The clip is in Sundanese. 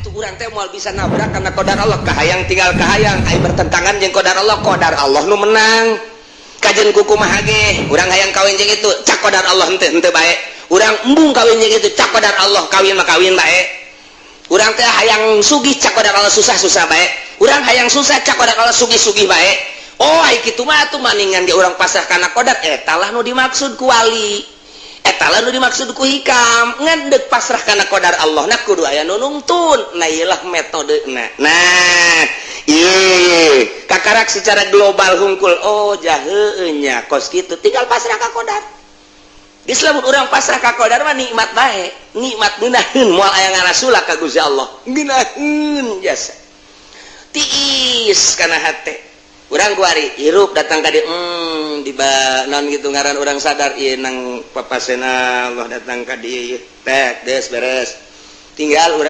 itu urang teh moal bisa nabrak karena qadar Allah kahayang tinggal kahayang ai bertentangan jeung qadar Allah nu menang kajen kuku mah ge urang hayang kawin jeung itu cak qadar Allah henteu bae urang embung kawin jeung itu cak qadar Allah kawin mah kawin bae urang teh hayang sugih cak qadar Allah susah-susah bae urang hayang susah cak qadar Allah sugih-sugih bae oh ai kitu mah atuh maningan ge urang pasrah kana qadar eta lah nu dimaksud ku wali eta lah nu dimaksud ku hikam ngan deuk pasrah kana qadar Allah na kudu aya nu nuntun nah ieu lah metodena nah ieu kakarak secara global hungkul oh jaheu nya kos kitu tinggal pasrah ka qadar geus lamun urang pasrah ka qadar mah nikmat bae nikmat geunaheun moal aya ngarasula ka Gusti Allah geunaheun jasa tiis kana hate urang kuari hirup datang ka dieu naon gitu ngaran urang sadar ieu nang papasena Allah datang ka dieu teh geus beres tinggal urang